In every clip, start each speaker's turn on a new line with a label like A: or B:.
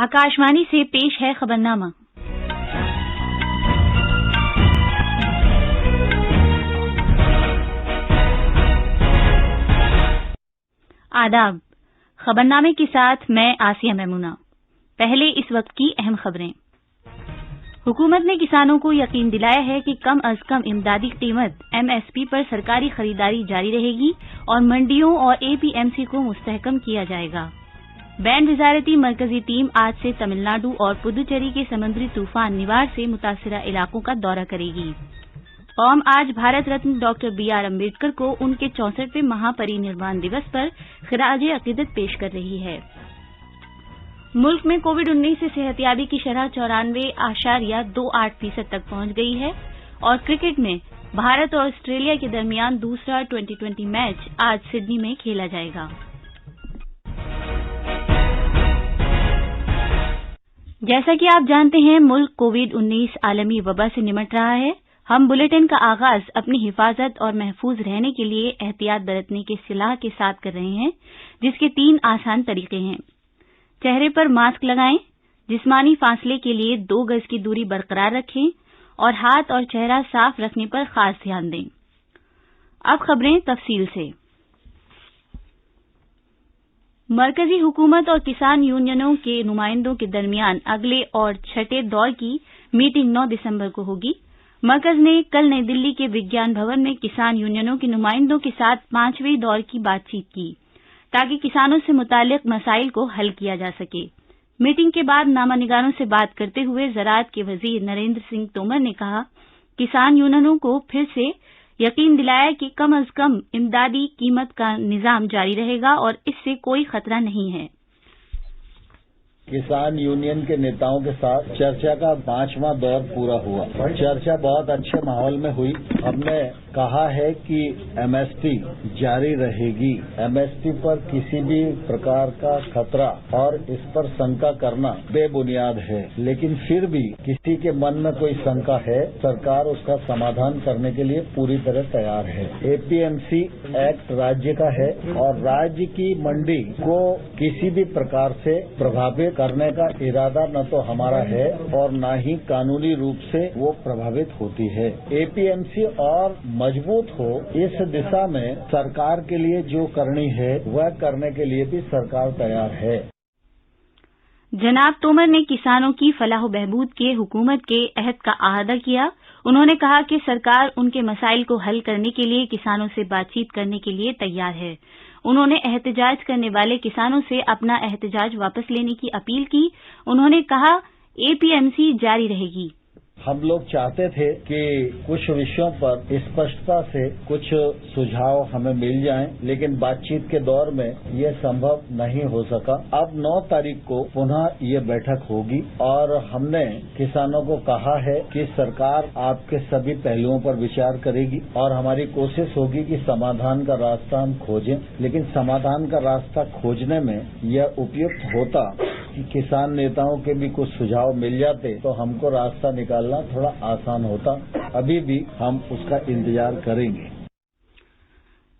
A: आकाशवाणी से पेश है खबरनामा। आदाब। खबरनामे के साथ मैं आसिया मैमूना। पहले इस वक्त की अहम खबरें। हुकूमत ने किसानों को यकीन दिलाया है कि कम अज कम इमदादी कीमत एमएसपी पर सरकारी खरीदारी जारी रहेगी और मंडियों और एपीएमसी को मुस्तहकम किया जाएगा। बैन वजारती मरकजी टीम आज से तमिलनाडु और पुदुचेरी के समुद्री तूफान निवार से मुतासिरा इलाकों का दौरा करेगी। कौम आज भारत रत्न डॉक्टर बीआर अम्बेडकर को उनके 64वें महापरिनिर्वाण दिवस पर खिराज अकीदत पेश कर रही है। मुल्क में कोविड-19 से सेहतयाबी की शरह 94.28% तक पहुंच गई है और क्रिकेट में भारत और ऑस्ट्रेलिया के दरमियान दूसरा T20 मैच आज सिडनी में खेला जाएगा। जैसा कि आप जानते हैं, मुल्क कोविड-19 आलमी वबा से निमट रहा है। हम बुलेटिन का आगाज अपनी हिफाजत और महफूज रहने के लिए एहतियात बरतने की सलाह के साथ कर रहे हैं, जिसके 3 आसान तरीके हैं। चेहरे पर मास्क लगाएं, जिस्मानी फासले के लिए 2 गज की दूरी बरकरार रखें और हाथ और चेहरा साफ रखने पर खास ध्यान दें। अब खबरें तफसील से। मरकजी हुकूमत और किसान यूनियनों के नुमाइंदों के दरमियान अगले और छठे दौर की मीटिंग 9 दिसंबर को होगी। मरकज ने कल नई दिल्ली के विज्ञान भवन में किसान यूनियनों के नुमाइंदों के साथ 5वें दौर की बातचीत की, ताकि किसानों से मुताल्लिक मसाइल को हल किया जा सके। मीटिंग के बाद नामानिगारों से बात करते हुए ज़राअत के वजीर नरेंद्र सिंह तोमर ने कहा, किसान यूनियनों को फिर से यकीन दिलाया कि कम अज कम इमदादी कीमत का निजाम जारी रहेगा और इससे कोई खतरा नहीं है।
B: किसान यूनियन के नेताओं के साथ चर्चा का 5वां दौर पूरा हुआ। चर्चा बहुत अच्छे माहौल में हुई। हमने कहा है कि एमएसपी जारी रहेगी। एमएसपी पर किसी भी प्रकार का खतरा और इस पर शंका करना बेबुनियाद है, लेकिन फिर भी किसी के मन में कोई शंका है, सरकार उसका समाधान करने के लिए पूरी तरह तैयार है। एपीएमसी एक्ट राज्य का है और राज्य की मंडी को किसी भी प्रकार से प्रभावित करने का इरादा न तो हमारा है और न ही कानूनी रूप से वो प्रभावित होती है। एपीएमसी और मजबूत हो, इस दिशा में सरकार के लिए जो करनी है वह करने के लिए भी सरकार तैयार है।
A: जनाब तोमर ने किसानों की फलाह बहबूद के हुकूमत के अहद का अहाता किया। उन्होंने कहा कि सरकार उनके मसाइल को हल करने के लिए किसानों से बातचीत करने के लिए तैयार है। उन्होंने एहतजाज करने वाले किसानों से अपना एहतजाज वापस लेने की अपील की। उन्होंने कहा, एपीएमसी जारी रहेगी।
B: हम लोग चाहते थे कि कुछ विषयों पर स्पष्टता से कुछ सुझाव हमें मिल जाएं, लेकिन बातचीत के दौर में ये संभव नहीं हो सका। अब 9 तारीख को पुनः ये बैठक होगी और हमने किसानों को कहा है कि सरकार आपके सभी पहलुओं पर विचार करेगी और हमारी कोशिश होगी कि समाधान का रास्ता हम खोजें, लेकिन समाधान का रास्ता खोजने में यह उपयुक्त होता कि किसान नेताओं के भी कुछ सुझाव मिल जाते तो हमको रास्ता निकालना थोड़ा आसान होता। अभी भी हम उसका इंतजार करेंगे।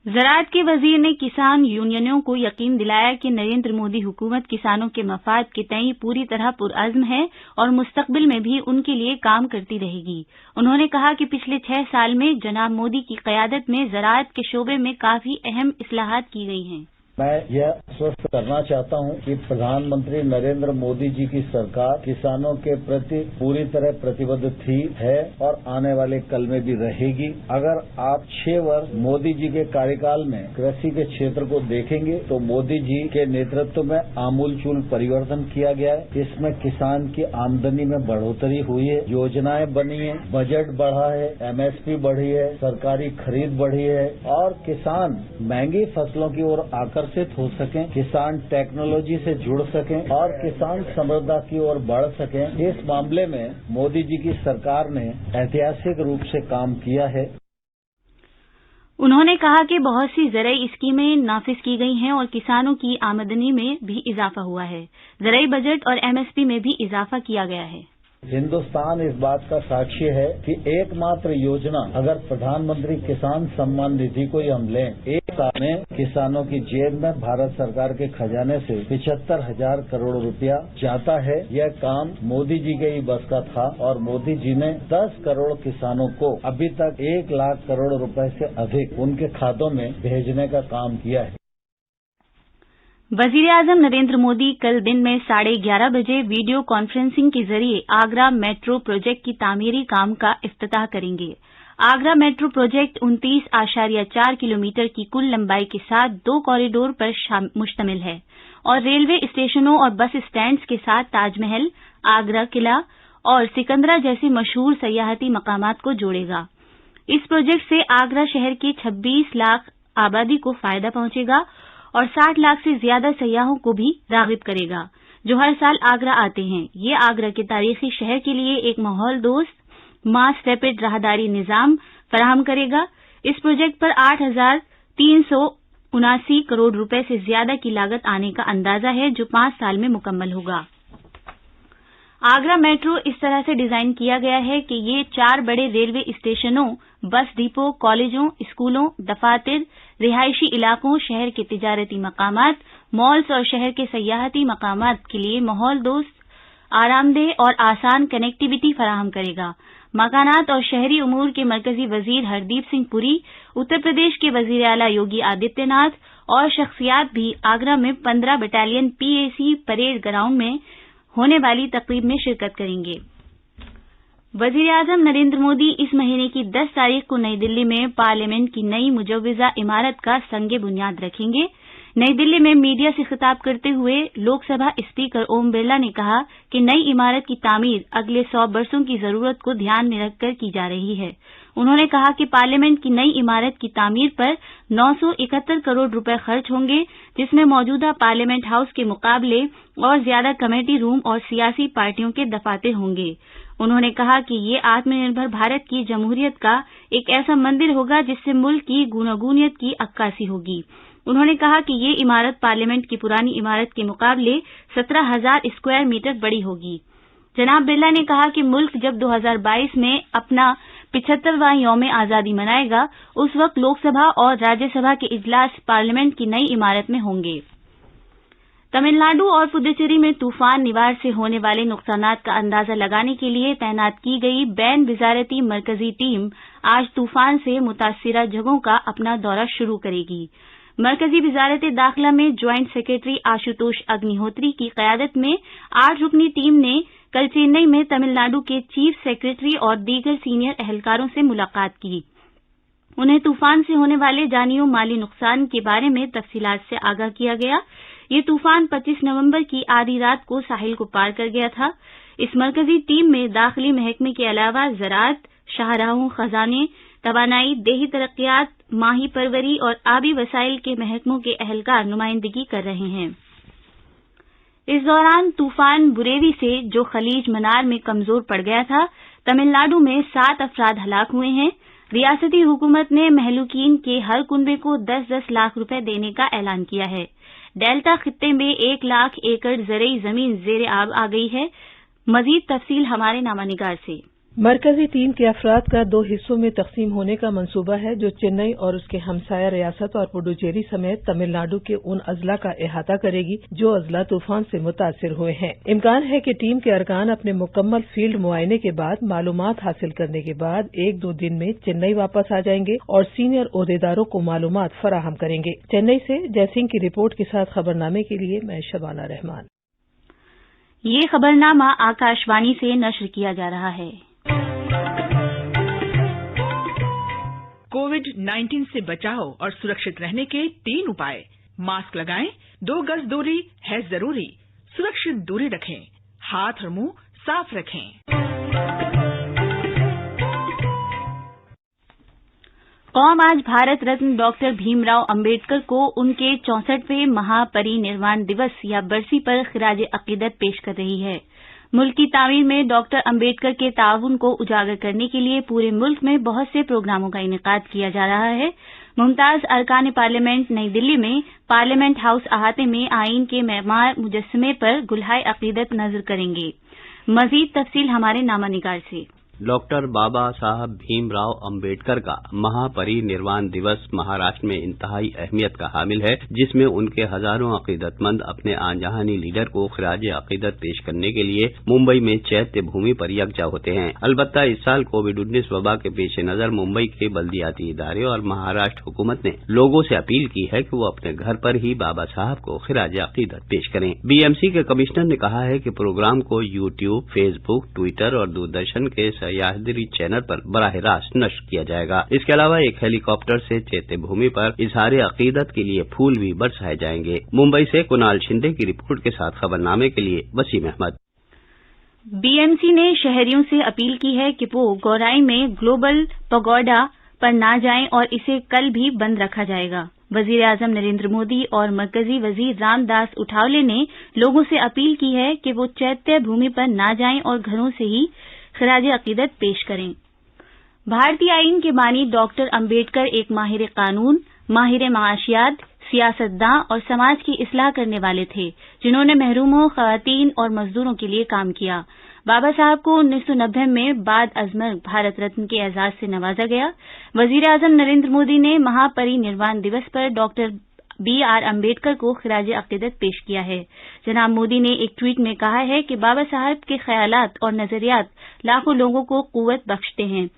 A: ज़राअत के वजीर ने किसान यूनियनों को यकीन दिलाया कि नरेंद्र मोदी हुकूमत किसानों के मफाद के तय पूरी तरह पुरअज़्म है और मुस्तकबिल में भी उनके लिए काम करती रहेगी। उन्होंने कहा कि पिछले 6 साल में जनाब मोदी की क़यादत में ज़राअत के शोबे में काफी अहम इस्लाहात की गई हैं।
B: मैं यह आश्वस्त करना चाहता हूं कि प्रधानमंत्री नरेंद्र मोदी जी की सरकार किसानों के प्रति पूरी तरह प्रतिबद्ध थी, है और आने वाले कल में भी रहेगी। अगर आप 6 वर्ष मोदी जी के कार्यकाल में कृषि के क्षेत्र को देखेंगे तो मोदी जी के नेतृत्व में आमूलचूल परिवर्तन किया गया है। इसमें किसान की आमदनी में बढ़ोतरी हुई है, योजनाएं बनी है, बजट बढ़ा है, एमएसपी बढ़ी है, सरकारी खरीद बढ़ी है और किसान महंगी फसलों की ओर आकर्षित हो सकें, किसान टेक्नोलॉजी से जुड़ सकें और किसान समृद्धि की ओर बढ़ सकें। इस मामले में मोदी जी की सरकार ने ऐतिहासिक रूप से काम किया है।
A: उन्होंने कहा कि बहुत सी ज़रई स्कीमें नाफिज की गई हैं और किसानों की आमदनी में भी इजाफा हुआ है। ज़रई बजट और एमएसपी में भी इजाफा किया गया है।
B: हिंदुस्तान इस बात का साक्षी है कि एकमात्र योजना अगर प्रधानमंत्री किसान सम्मान निधि को ही हम लें, एक साल में किसानों की जेब में भारत सरकार के खजाने से 75,000 करोड़ रुपया जाता है। यह काम मोदी जी के ही बस का था और मोदी जी ने 10 करोड़ किसानों को अभी तक 1 लाख करोड़ रुपए से अधिक उनके खातों में भेजने का काम किया है।
A: वजीर-ए-आजम नरेंद्र मोदी कल दिन में 11:30 बजे वीडियो कॉन्फ्रेंसिंग के जरिए आगरा मेट्रो प्रोजेक्ट की तामीरी काम का इफ्तिताह करेंगे। आगरा मेट्रो प्रोजेक्ट 29.4 किलोमीटर की कुल लंबाई के साथ 2 कॉरिडोर पर मुश्तमिल है और रेलवे स्टेशनों और बस स्टैंड्स के साथ ताजमहल, आगरा किला और सिकंदरा जैसे मशहूर सयाहती मकामात को जोड़ेगा। इस प्रोजेक्ट से आगरा शहर के 26 लाख आबादी को फायदा पहुंचेगा और 60 लाख से ज्यादा सयाहों को भी राग़िब करेगा, जो हर साल आगरा आते हैं। ये आगरा के तारीखी शहर के लिए एक माहौल दोस्त मास रैपिड राहदारी निजाम फराहम करेगा। इस प्रोजेक्ट पर 8,379 करोड़ रुपए से ज्यादा की लागत आने का अंदाजा है, जो 5 साल में मुकम्मल होगा। आगरा मेट्रो इस तरह से डिजाइन किया गया है कि ये 4 बड़े रेलवे स्टेशनों, बस डिपो, कॉलेजों, स्कूलों, दफातर, रिहायशी इलाकों, शहर के तिजारती मकामात, मॉल्स और शहर के सयाहती मकामात के लिए माहौल दोस्त, आरामदेह और आसान कनेक्टिविटी फराहम करेगा। मकानात और शहरी उमूर के मरकजी वजीर हरदीप सिंह पुरी, उत्तर प्रदेश के वजीर आला योगी आदित्यनाथ और शख्सियात भी आगरा में 15 बटालियन पीएसी परेड ग्राउंड में होने वाली तकरीब में शिरकत करेंगे। वजीर-ए-आजम नरेंद्र मोदी इस महीने की 10 तारीख को नई दिल्ली में पार्लियामेंट की नई मुजव्वजा इमारत का संगे बुनियाद रखेंगे। नई दिल्ली में मीडिया से खिताब करते हुए लोकसभा स्पीकर ओम बिरला ने कहा कि नई इमारत की तामीर अगले 100 बरसों की जरूरत को ध्यान में रखकर की जा रही है। उन्होंने कहा कि पार्लियामेंट की नई इमारत की तामीर पर 971 करोड़ रुपए खर्च होंगे, जिसमें मौजूदा पार्लियामेंट हाउस के मुकाबले और ज्यादा कमेटी रूम और सियासी पार्टियों के दफातर होंगे। उन्होंने कहा कि ये आत्मनिर्भर भारत की जमहूरियत का एक ऐसा मंदिर होगा जिससे मुल्क की गूनागूनियत की अक्कासी होगी। उन्होंने कहा कि ये इमारत पार्लियामेंट की पुरानी इमारत के मुकाबले 17,000 स्क्वायर मीटर बड़ी होगी। जनाब बिरला ने कहा कि मुल्क जब 2022 में अपना 75वां यौम आजादी मनाएगा, उस वक्त लोकसभा और राज्यसभा के इजलास पार्लियामेंट की नई इमारत में होंगे। तमिलनाडु और पुदुचेरी में तूफान निवार से होने वाले नुकसानात का अंदाजा लगाने के लिए तैनात की गई बैन विजारती मरकजी टीम आज तूफान से मुतासिरा जगहों का अपना दौरा शुरू करेगी। मरकजी वजारत दाखिला में ज्वाइंट सेक्रेटरी आशुतोष अग्निहोत्री की क़यादत में 8 रुकनी टीम ने कल चेन्नई में तमिलनाडु के चीफ सेक्रेटरी और दीगर सीनियर एहलकारों से मुलाकात की। उन्हें तूफान से होने वाले जानी और माली नुकसान के बारे में तफसीलात से आगाह किया गया। ये तूफान 25 नवंबर की आधी रात को साहिल को पार कर गया था। इस मरकजी टीम में दाखिली महकमे के अलावा ज़राअत, शाहराहों, खजाने, तवानाई, देही तरक्कियात, माही परवरी और आबी वसाइल के महकमों के एहलकार नुमाइंदगी कर रहे हैं। इस दौरान तूफान बुरेवी से, जो खलीज मनार में कमजोर पड़ गया था, तमिलनाडु में 7 अफराद हलाक हुए हैं। रियासती हुकूमत ने महलूकीन के हर कुनबे को 10-10 लाख रुपए देने का ऐलान किया है। डेल्टा खित्ते में 1 लाख एकड़ ज़रई जमीन ज़ेरे आब आ गई है। मजीद तफसील हमारे नामानिगार से।
C: मरकजी टीम के अफराद का 2 हिस्सों में तकसीम होने का मंसूबा है, जो चेन्नई और उसके हमसाया रियासत और पुडुचेरी समेत तमिलनाडु के उन अजला का अहाता करेगी जो अजला तूफान से मुतासिर हुए हैं। इम्कान है कि टीम के अरकान अपने मुकम्मल फील्ड मुआयने के बाद मालूमात हासिल करने के बाद 1-2 दिन में चेन्नई वापस आ जाएंगे और सीनियर ओहदेदारों को मालूमात फराहम करेंगे। चेन्नई से जयसिंह की रिपोर्ट के साथ खबरनामे के लिए मैं शबाना रहमान।
A: ये खबरनामा आकाशवाणी से नश्र किया जा रहा है।
D: कोविड-19 से बचाव और सुरक्षित रहने के 3 उपाय। मास्क लगाएं, 2 गज दूरी है जरूरी, सुरक्षित दूरी रखें, हाथ और मुंह साफ रखें।
A: कौम आज भारत रत्न डॉक्टर भीमराव अंबेडकर को उनके 64वें महापरिनिर्वाण दिवस या बरसी पर खिराज अकीदत पेश कर रही है। मुल्क की तामीर में डॉक्टर अंबेडकर के ताउन को उजागर करने के लिए पूरे मुल्क में बहुत से प्रोग्रामों का इनेकाद किया जा रहा है। मुमताज अरकान पार्लियामेंट नई दिल्ली में पार्लियामेंट हाउस अहाते में आईन के मेमार मुजस्समे पर गुलहाए अकीदत नजर करेंगे। मजीद तफसील हमारे नामानिगार से।
E: डॉक्टर बाबा साहब भीमराव अंबेडकर का महापरिनिर्वाण दिवस महाराष्ट्र में इंतहाई अहमियत का हामिल है, जिसमें उनके हजारों अकीदतमंद अपने आनजहानी लीडर को खिराज अकीदत पेश करने के लिए मुंबई में चैत्य भूमि पर यकजा होते हैं। अलबत्ता इस साल कोविड-19 वबा के पेश नजर मुंबई के बल्दियाती इदारे और महाराष्ट्र हुकूमत ने लोगों से अपील की है कि वो अपने घर पर ही बाबा साहब को खिराज अकीदत पेश करें। बीएमसी के कमिश्नर ने कहा है कि प्रोग्राम को यूट्यूब, फेसबुक, ट्विटर और दूरदर्शन के यादरी चैनल पर बराह रास्त नश्र किया जाएगा। इसके अलावा एक हेलीकॉप्टर से चैत्य भूमि पर इजहार अकीदत के लिए फूल भी बरसाए जाएंगे। मुंबई से कुणाल शिंदे की रिपोर्ट के साथ खबरनामे के लिए वसीम अहमद।
A: बीएमसी ने शहरियों से अपील की है कि वो गौराई में ग्लोबल पगोडा पर न जाएं और इसे कल भी बंद रखा जाएगा। वजीर आजम नरेंद्र मोदी और मरकजी वजीर रामदास उठावले ने लोगों से अपील की है कि वो चैत्य भूमि पर न जाएं और घरों से ही खिराज अकीदत पेश करें। भारतीय आईन के बानी डॉक्टर अंबेडकर एक माहिर कानून, माहिर माशियात, सियासतदां और समाज की इस्लाह करने वाले थे, जिन्होंने महरूमों, खवातीन और मजदूरों के लिए काम किया। बाबा साहब को 1990 में बाद अजमर भारत रत्न के एजाज से नवाजा गया। वजीर आजम नरेंद्र मोदी ने महापरिनिर्वाण दिवस पर डॉक्टर BR अम्बेडकर को खिराज अकीदत पेश किया है। जनाब मोदी ने एक ट्वीट में कहा है कि बाबा साहब के ख्यालात और नजरियात लाखों लोगों को कुव्वत बख्शते हैं।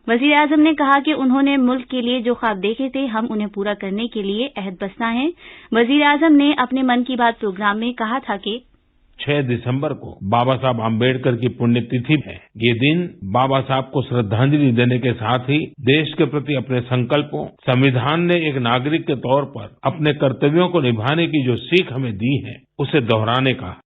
A: वजीर आजम ने कहा कि उन्होंने मुल्क के लिए जो ख्वाब देखे थे, हम उन्हें पूरा करने के लिए अहद बस्ता हैं। वजीर आजम ने अपने मन की बात प्रोग्राम में कहा था कि
F: 6 दिसंबर को बाबा साहब आम्बेडकर की पुण्यतिथि है। ये दिन बाबा साहब को श्रद्धांजलि देने के साथ ही देश के प्रति अपने संकल्पों, संविधान ने एक नागरिक के तौर पर अपने कर्तव्यों को निभाने की जो सीख हमें दी है, उसे दोहराने का।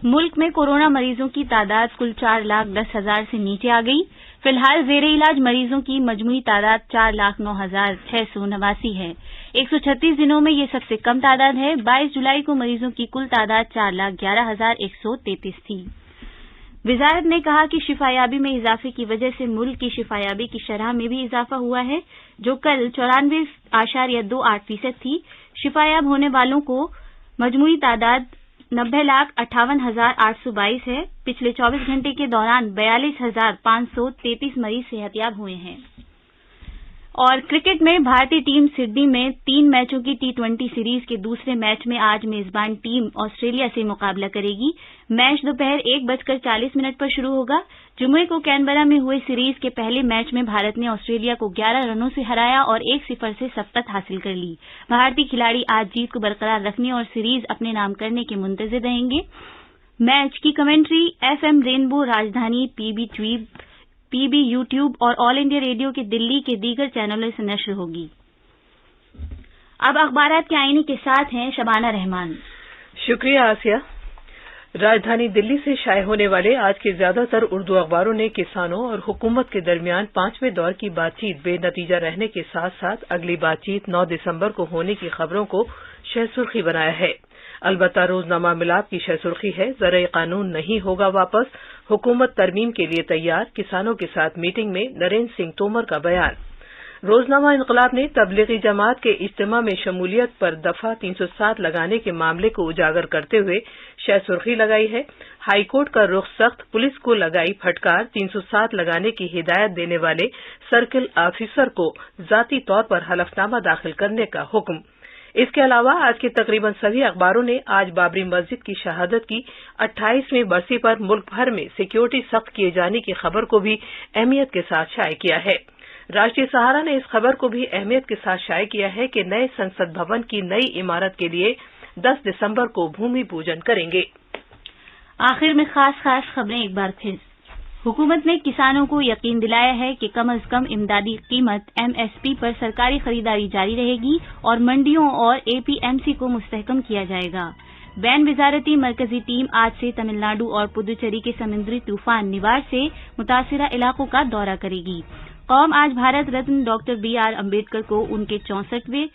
A: मुल्क में कोरोना मरीजों की तादाद कुल 4,10,000 से नीचे आ गई। फिलहाल जेरे इलाज मरीजों की मजमूई तादाद 4,09,689 है। 136 दिनों में ये सबसे कम तादाद है। 22 जुलाई को मरीजों की कुल तादाद 4,11,133 थी। वजारत ने कहा कि शिफायाबी में इजाफे की वजह से मुल्क की शिफायाबी की शरह में भी इजाफा हुआ है, जो कल 94.28% थी। शिफायाब होने वालों को मजमूई तादाद 90,58,822 है। पिछले 24 घंटे के दौरान 42,533 मरीज सेहतयाब हुए हैं। और क्रिकेट में भारतीय टीम सिडनी में 3 मैचों की T20 सीरीज के दूसरे मैच में आज मेजबान टीम ऑस्ट्रेलिया से मुकाबला करेगी। मैच दोपहर 1:40 पर शुरू होगा। जुम्मे को कैनबरा में हुए सीरीज के पहले मैच में भारत ने ऑस्ट्रेलिया को 11 रनों से हराया और 1-0 से सबकत हासिल कर ली। भारतीय खिलाड़ी आज जीत को बरकरार रखने और सीरीज अपने नाम करने के मुंतजिर रहेंगे। मैच की कमेंट्री FM रेनबो, राजधानी, PB यूट्यूब और ऑल इंडिया रेडियो के दिल्ली के दीगर चैनलों से नश्र होगी। अब अखबारात के आईने के साथ हैं शबाना रहमान।
C: शुक्रिया आसिया। राजधानी दिल्ली से शाये होने वाले आज के ज्यादातर उर्दू अखबारों ने किसानों और हुकूमत के दरमियान 5वें दौर की बातचीत बेनतीजा रहने के साथ साथ अगली बातचीत 9 दिसंबर को होने की खबरों को शहसुर्खी बनाया है। अलबत्ता रोजनामा मिलाप की शहसुर्खी है, ज़राए कानून नहीं होगा वापस, हुकूमत तरमीम के लिए तैयार, किसानों के साथ मीटिंग में नरेंद्र सिंह तोमर का बयान। रोजनामा इंकलाब ने तबलीगी जमात के इज्तिमा में शमूलियत पर दफा 307 लगाने के मामले को उजागर करते हुए शहसुर्खी लगाई है। हाईकोर्ट का रुख सख्त, पुलिस को लगाई फटकार, 307 लगाने की हिदायत देने वाले सर्किल ऑफिसर को जाती तौर पर हलफनामा दाखिल करने का हुक्म। इसके अलावा आज के तकरीबन सभी अखबारों ने आज बाबरी मस्जिद की शहादत की 28वीं बरसी पर मुल्क भर में सिक्योरिटी सख्त किए जाने की खबर को भी अहमियत के साथ शाये किया है। राष्ट्रीय सहारा ने इस खबर को भी अहमियत के साथ शाये किया है कि नए संसद भवन की नई इमारत के लिए 10 दिसंबर को भूमि पूजन करेंगे।
A: आखिर में खास खबरें एक बार फिर। हुकूमत ने किसानों को यकीन दिलाया है कि कम अज कम इमदादी कीमत MSP पर सरकारी खरीदारी जारी रहेगी और मंडियों और APMC को मुस्तहकम किया जाएगा। बैन वजारती मरकजी टीम आज से तमिलनाडु और पुदुचेरी के समुद्री तूफान निवार से मुतासिरा इलाकों का दौरा करेगी। कौम आज भारत रत्न डॉक्टर BR अम्बेडकर को उनके 64वें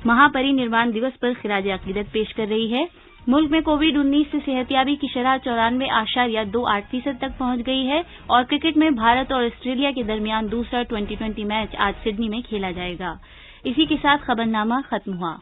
A: महापरिनिर्वाण दिवस पर खिराज अकीदत पेश कर रही है। मुल्क में कोविड-19 से सेहतयाबी की शरह 94.28% तक पहुंच गई है और क्रिकेट में भारत और ऑस्ट्रेलिया के दरमियान दूसरा T20 मैच आज सिडनी में खेला जाएगा। इसी के साथ खबरनामा खत्म हुआ।